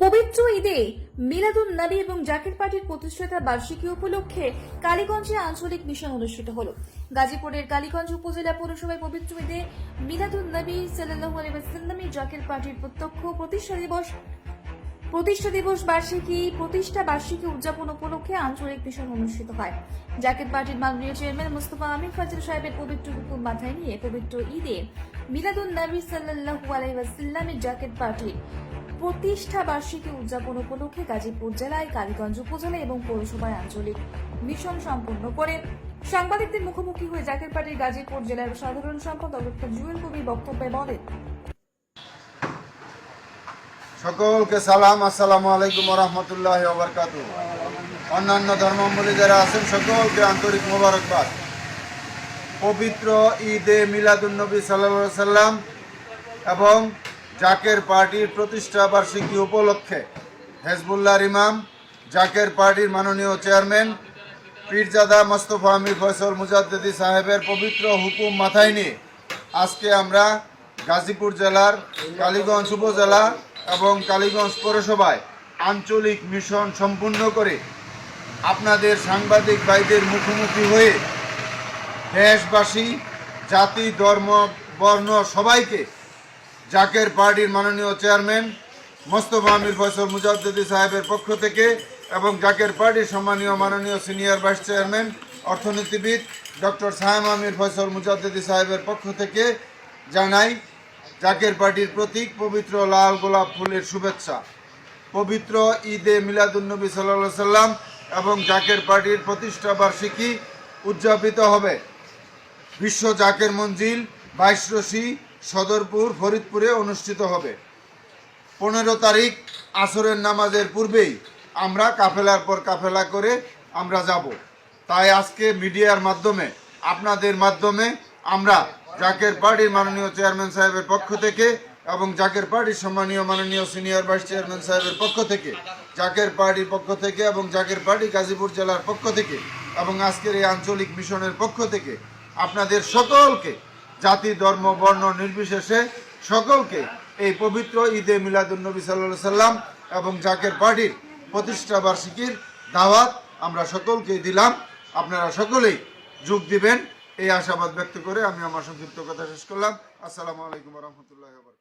পবিত্র ঈদে মিলাদুন নবী এবং জাকির পার্টির প্রতিষ্ঠাতা বার্ষিকী উপলক্ষে কালীগঞ্জে আঞ্চলিক মিশন অনুষ্ঠিত হলো। গাজীপুরের কালীগঞ্জ উপজেলা পৌরসভায় পবিত্র ঈদে মিলাদুন নবী সাল্লাল্লাহু আলাইহি ওয়াসাল্লামের জাকির পার্টির প্রতিষ্ঠা দিবস প্রতিষ্ঠা বার্ষিকী উদযাপন উপলক্ষে আঞ্চলিক মিশন অনুষ্ঠিত হয়। জাকির পার্টির মাননীয় চেয়ারম্যান মুস্তফা আমির ফাজিল সাহেবের পবিত্র হুকুম মাথায় নিয়ে পবিত্র ঈদে মিলাদুন নবী সাল্লাল্লাহু আলাইহি ওয়াসাল্লামের জাকির পার্টির প্রতিষ্ঠা বার্ষিকী উদযাপন উপলক্ষে গাজীপুর জেলায় কালীগঞ্জ উপজেলা এবং পৌরসভায় আঞ্চলিক মিশন সম্পন্ন করে সাংবাদিকদের মুখোমুখি হয়ে জাকির পার্টির গাজীপুর জেলার সাধারণ সম্পাদক ডক্টর জুয়েল কবির বক্তব্যে বলেন, সকলকে সালাম, আসসালামু আলাইকুম ওয়া রাহমাতুল্লাহি ওয়া বারাকাতুহু। অন্যান্য ধর্মাবলম্বী যারা আছেন সকলকে আন্তরিক মোবারকবাদ। পবিত্র ঈদে মিলাদুন নবী সাল্লাল্লাহু আলাইহি সাল্লাম এবং জাকের পার্টির প্রতিষ্ঠা বার্ষিকী উপলক্ষে হেজবুল্লাহর ইমাম জাকের পার্টির মাননীয় চেয়ারম্যান পীরজাদা মুস্তফা আমির ফয়সল মুজাদ্দেদি সাহেবের পবিত্র হুকুম মাথায় নিয়ে আজকে আমরা গাজীপুর জেলার কালীগঞ্জ উপজেলা এবং কালীগঞ্জ পৌরসভায় আঞ্চলিক মিশন সম্পূর্ণ করে আপনাদের সাংবাদিক ভাইদের মুখোমুখি হয়ে দেশবাসী, জাতি, ধর্ম, বর্ণ সবাইকে জাকের পার্টির মাননীয় চেয়ারম্যান মুস্তফা আমির ফয়সল মুজাদ্দেদি সাহেবের পক্ষ থেকে এবং জাকের পার্টির সম্মানীয় মাননীয় সিনিয়র ভাইস চেয়ারম্যান অর্থনীতিবিদ ডক্টর সায়েম আমির ফয়সল মুজাদ্দেদি সাহেবের পক্ষ থেকে জানাই জাকের পার্টির প্রতীক পবিত্র লাল গোলাপ ফুলের শুভেচ্ছা। পবিত্র ঈদে মিলাদুন নবী সাল্লাল্লাহু আলাইহি সাল্লাম এবং জাকের পার্টির প্রতিষ্ঠা বার্ষিকী উদযাপিত হবে বিশ্ব জাকের মঞ্জিল 22 রশি সদরপুর ফরিদপুরে অনুষ্ঠিত হবে। 15 তারিখ আসরের নামাজের পূর্বেই আমরা কাফেলার পর কাফেলা করে আমরা যাব। তাই আজকে মিডিয়ার মাধ্যমে আপনাদের মাধ্যমে আমরা জাকের পার্টির মাননীয় চেয়ারম্যান সাহেবের পক্ষ থেকে এবং জাকের পার্টির সম্মানীয় মাননীয় সিনিয়র ভাইস চেয়ারম্যান সাহেবের পক্ষ থেকে, জাকের পার্টির পক্ষ থেকে এবং জাকের পার্টি গাজীপুর জেলার পক্ষ থেকে এবং আজকের এই আঞ্চলিক মিশনের পক্ষ থেকে আপনাদের সকলকে জাতি, ধর্ম, বর্ণ নির্বিশেষে সকলকে এই পবিত্র ঈদে মিলাদুন নবী সাল্লাল্লাহু আলাইহি সাল্লাম এবং জাকের পার্টির প্রতিষ্ঠা বার্ষিকীর দাওয়াত আমরা সকলকেই দিলাম। আপনারা সকলেই যোগ দিবেন এই আশাবাদ ব্যক্ত করে আমি আমার সংক্ষিপ্ত কথা শেষ করলাম। আসসালামু আলাইকুম ওয়া রাহমাতুল্লাহি ওয়া বারাকাতুহু।